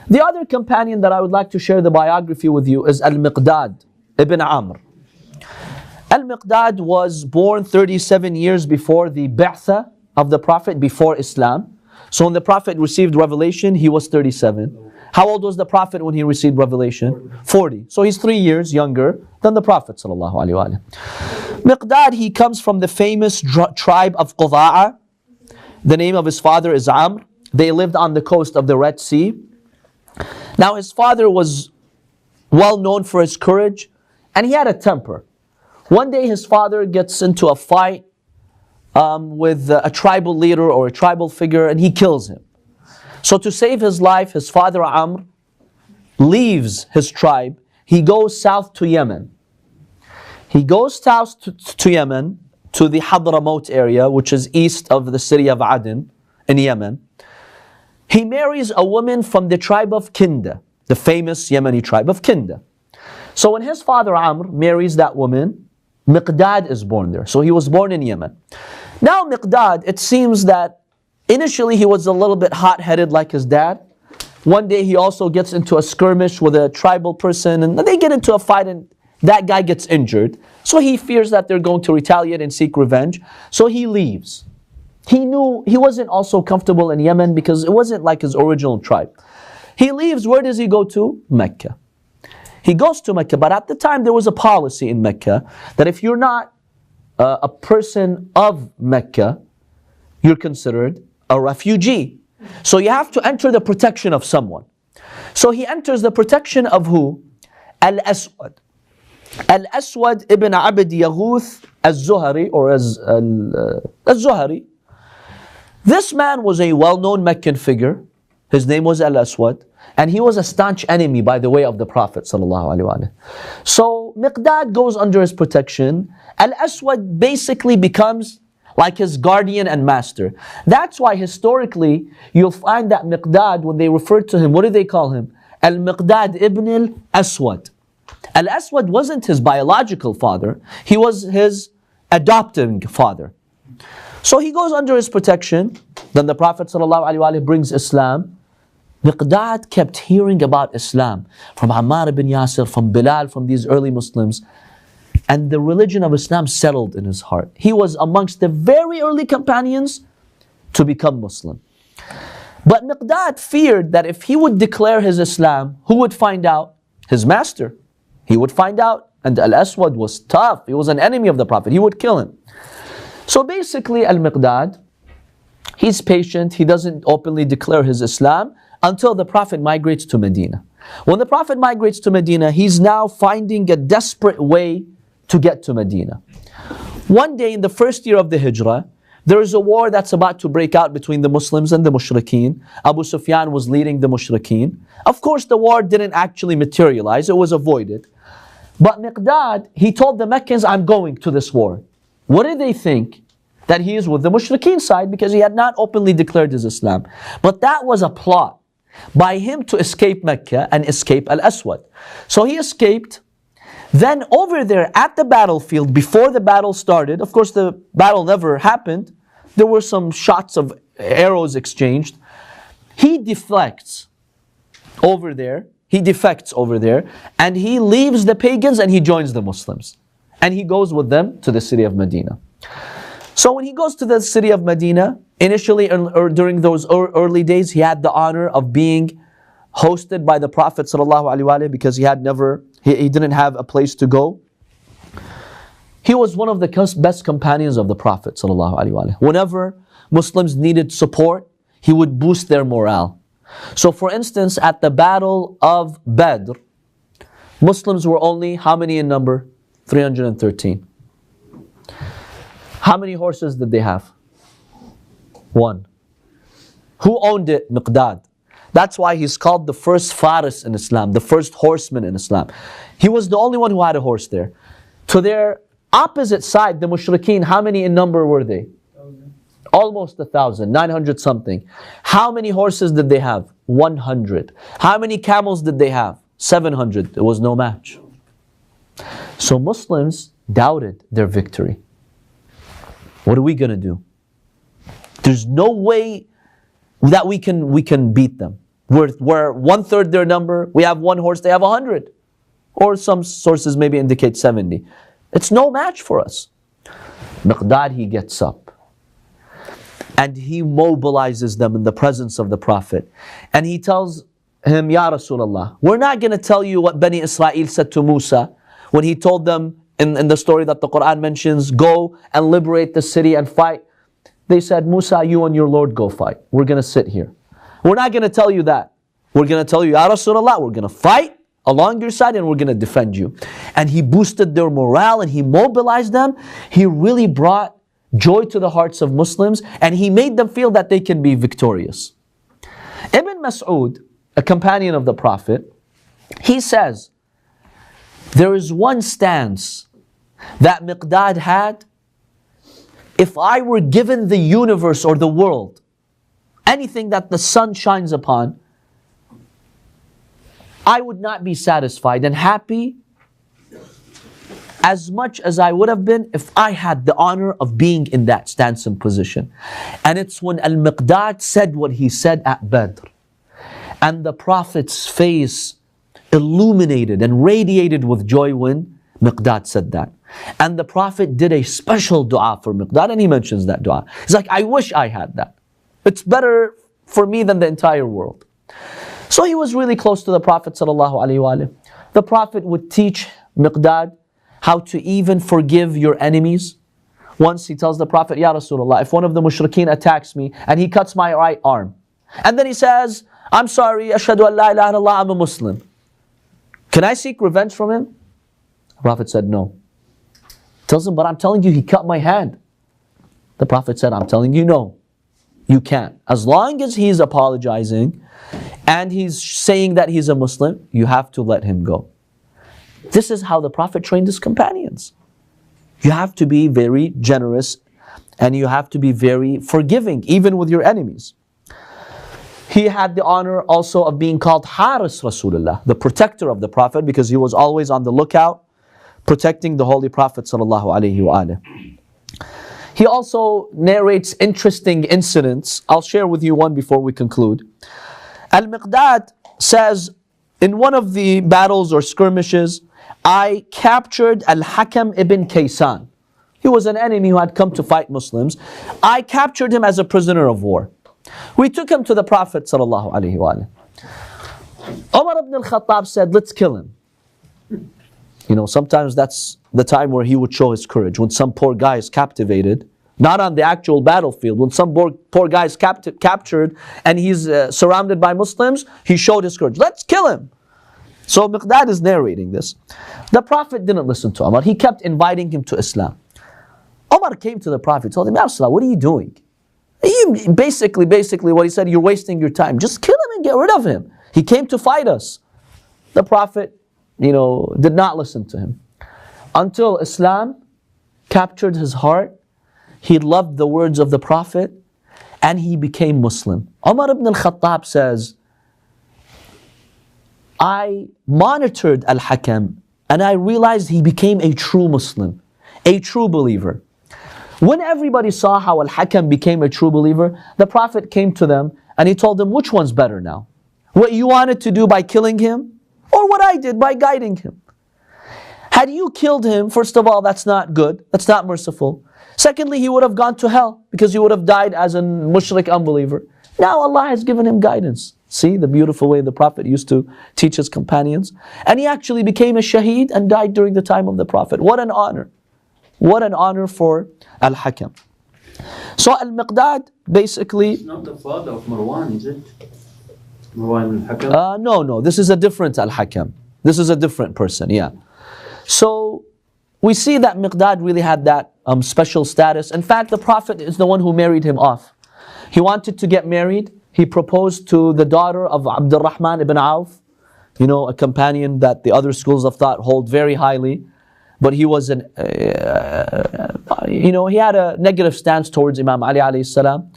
The other companion that I would like to share the biography with you is Al-Miqdad ibn Amr. Al-Miqdad was born 37 years before the Ba'tha of the Prophet, before Islam. So when the Prophet received revelation, he was 37. How old was the Prophet when he received revelation? 40. So he's 3 years younger than the Prophet sallallahu alaihi wasallam. Miqdad, he comes from the famous tribe of Quda'a. The name of his father is Amr. They lived on the coast of the Red Sea. Now his father was well known for his courage, and he had a temper. One day his father gets into a fight with a tribal leader or a tribal figure, and he kills him. So to save his life, his father Amr leaves his tribe. He goes south to Yemen. He goes south to Yemen, to the Hadramaut area, which is east of the city of Aden in Yemen. He marries a woman from the tribe of Kinda, the famous Yemeni tribe of Kinda. So when his father Amr marries that woman, Miqdad is born there. So he was born in Yemen. Now Miqdad, it seems that initially he was a little bit hot-headed like his dad. One day he also gets into a skirmish with a tribal person, and they get into a fight, and that guy gets injured. So he fears that they're going to retaliate and seek revenge. So he leaves. He knew he wasn't also comfortable in Yemen because it wasn't like his original tribe. He leaves. Where does he go to? Mecca. He goes to Mecca, but at the time there was a policy in Mecca that if you're not a person of Mecca, you're considered a refugee. So you have to enter the protection of someone. So he enters the protection of who? Al-Aswad. Al-Aswad ibn Abd Yaghuth al-Zuhari, or al-Zuhari. This man was a well-known Meccan figure. His name was Al-Aswad, and he was a staunch enemy, by the way, of the Prophet sallallahu alaihi wasallam. So Miqdad goes under his protection. Al-Aswad basically becomes like his guardian and master. That's why historically you'll find that Miqdad, when they refer to him, what do they call him? Al-Miqdad ibn al-Aswad. Al-Aswad wasn't his biological father, he was his adopting father. So he goes under his protection. Then the Prophet ﷺ brings Islam. Miqdad kept hearing about Islam from Ammar ibn Yasir, from Bilal, from these early Muslims. And the religion of Islam settled in his heart. He was amongst the very early companions to become Muslim. But Miqdad feared that if he would declare his Islam, who would find out? His master. He would find out. And Al-Aswad was tough. He was an enemy of the Prophet. He would kill him. So basically Al-Miqdad, he's patient. He doesn't openly declare his Islam until the Prophet migrates to Medina. When the Prophet migrates to Medina, he's now finding a desperate way to get to Medina. One day in the first year of the Hijrah, there is a war that's about to break out between the Muslims and the Mushrikeen. Abu Sufyan was leading the Mushrikeen. Of course, the war didn't actually materialize. It was avoided. But Miqdad, he told the Meccans, I'm going to this war. What did they think? That he is with the Mushrikeen side because he had not openly declared his Islam. But that was a plot by him to escape Mecca and escape Al-Aswad. So he escaped. Then over there at the battlefield, before the battle started, of course the battle never happened, there were some shots of arrows exchanged. He deflects over there, and he leaves the pagans and he joins the Muslims. And he goes with them to the city of Medina. So when he goes to the city of Medina, initially or during those early days, he had the honor of being hosted by the Prophet ﷺ because he didn't have a place to go. He was one of the best companions of the Prophet ﷺ. Whenever Muslims needed support, he would boost their morale. So for instance, at the Battle of Badr, Muslims were only how many in number? 313. How many horses did they have? 1. Who owned it? Miqdad. That's why he's called the first Faris in Islam, the first horseman in Islam. He was the only one who had a horse there. To their opposite side, the Mushrikeen, how many in number were they? 1,000. Almost 1,000, 900 something. How many horses did they have? 100. How many camels did they have? 700. There was no match. So Muslims doubted their victory. What are we going to do? There's no way that we can beat them. We're one third their number. We have one horse, they have 100. Or some sources maybe indicate 70. It's no match for us. Miqdad, he gets up and he mobilizes them in the presence of the Prophet. And he tells him, Ya Rasulullah, we're not going to tell you what Bani Israel said to Musa when he told them in the story that the Quran mentions, go and liberate the city and fight. They said, Musa, you and your Lord go fight. We're going to sit here. We're not going to tell you that. We're going to tell you, Ya Rasulullah, we're going to fight along your side and we're going to defend you. And he boosted their morale and he mobilized them. He really brought joy to the hearts of Muslims and he made them feel that they can be victorious. Ibn Mas'ud, a companion of the Prophet, he says, there is one stance that Miqdad had. If I were given the universe or the world, anything that the sun shines upon, I would not be satisfied and happy as much as I would have been if I had the honor of being in that stance and position. And it's when Al-Miqdad said what he said at Badr, and the Prophet's face illuminated and radiated with joy when Miqdad said that. And the Prophet did a special dua for Miqdad, and he mentions that dua. He's like, I wish I had that. It's better for me than the entire world. So he was really close to the Prophet ﷺ. The Prophet would teach Miqdad how to even forgive your enemies. Once he tells the Prophet, Ya Rasulullah, if one of the mushrikeen attacks me and he cuts my right arm, and then he says, I'm sorry, ashhadu an la ilaha illallah, I'm a Muslim, can I seek revenge from him? The Prophet said, no. Tells him, but I'm telling you, he cut my hand. The Prophet said, I'm telling you, no, you can't. As long as he's apologizing and he's saying that he's a Muslim, you have to let him go. This is how the Prophet trained his companions. You have to be very generous and you have to be very forgiving, even with your enemies. He had the honor also of being called Haris Rasulullah, the protector of the Prophet, because he was always on the lookout, protecting the Holy Prophet sallallahu alaihi wasallam. He also narrates interesting incidents. I'll share with you one before we conclude. Al-Miqdad says, in one of the battles or skirmishes, I captured Al-Hakam ibn Kaysan. He was an enemy who had come to fight Muslims. I captured him as a prisoner of war. We took him to the Prophet sallallahu alaihi wasallam. Umar ibn al-Khattab said, let's kill him. You know, sometimes that's the time where he would show his courage. When some poor guy is captivated, not on the actual battlefield, when some poor guy is captured and he's surrounded by Muslims, he showed his courage. Let's kill him. So Miqdad is narrating this. The Prophet didn't listen to Umar. He kept inviting him to Islam. Umar came to the Prophet, told him, Ya Rasulullah, what are you doing? Basically what he said, you're wasting your time. Just kill him and get rid of him. He came to fight us. The Prophet, did not listen to him. Until Islam captured his heart, he loved the words of the Prophet, and he became Muslim. Umar ibn al-Khattab says, I monitored Al-Hakam, and I realized he became a true Muslim, a true believer. When everybody saw how Al-Hakam became a true believer, the Prophet came to them, and he told them, which one's better now? What you wanted to do by killing him, or what I did by guiding him? Had you killed him, first of all, that's not good, that's not merciful. Secondly, he would have gone to hell because he would have died as a mushrik unbeliever. Now Allah has given him guidance. See the beautiful way the Prophet used to teach his companions. And he actually became a shaheed and died during the time of the Prophet. What an honor. What an honor for Al-Hakam. So Al-Miqdad basically... It's not the father of Marwan, is it? Marwan al-Hakam? No, this is a different Al-Hakam. This is a different person, yeah. So we see that Miqdad really had that special status. In fact, the Prophet is the one who married him off. He wanted to get married. He proposed to the daughter of Abdurrahman ibn Auf, a companion that the other schools of thought hold very highly. But he was he had a negative stance towards Imam Ali alayhi salam.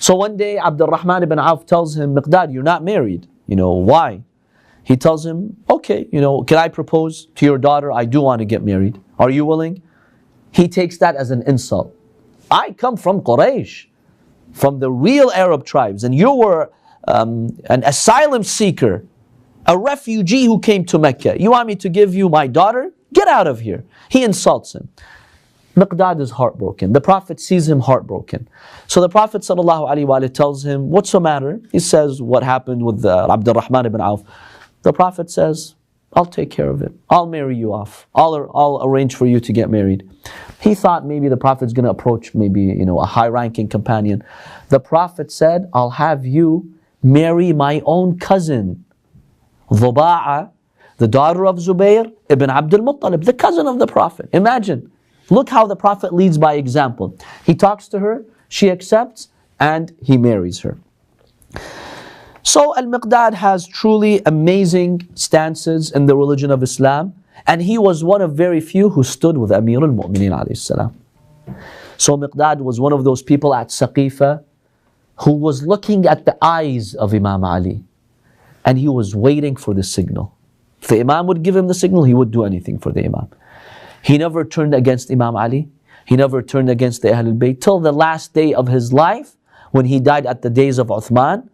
So one day Abdurrahman ibn Auf tells him, Miqdad, you're not married. Why? He tells him, okay, can I propose to your daughter? I do want to get married. Are you willing? He takes that as an insult. I come from Quraysh, from the real Arab tribes, and you were an asylum seeker, a refugee who came to Mecca. You want me to give you my daughter? Get out of here. He insults him. Miqdad is heartbroken. The Prophet sees him heartbroken. So the Prophet ﷺ tells him, what's the matter? He says what happened with Abdurrahman ibn Auf. The Prophet says, I'll take care of it. I'll marry you off. I'll arrange for you to get married. He thought maybe the Prophet's going to approach maybe a high-ranking companion. The Prophet said, I'll have you marry my own cousin, Dhuba'a, the daughter of Zubayr ibn Abdul Muttalib, the cousin of the Prophet. Imagine. Look how the Prophet leads by example. He talks to her, she accepts, and he marries her. So Al-Miqdad has truly amazing stances in the religion of Islam, and he was one of very few who stood with Amir al-Mu'mineen alayhi salam. So Miqdad was one of those people at Saqifa who was looking at the eyes of Imam Ali, and he was waiting for the signal. If the Imam would give him the signal, he would do anything for the Imam. He never turned against Imam Ali. He never turned against the Ahlul Bayt till the last day of his life, when he died at the days of Uthman.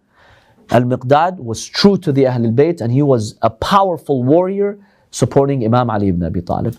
Al-Miqdad was true to the Ahlul Bayt, and he was a powerful warrior supporting Imam Ali ibn Abi Talib.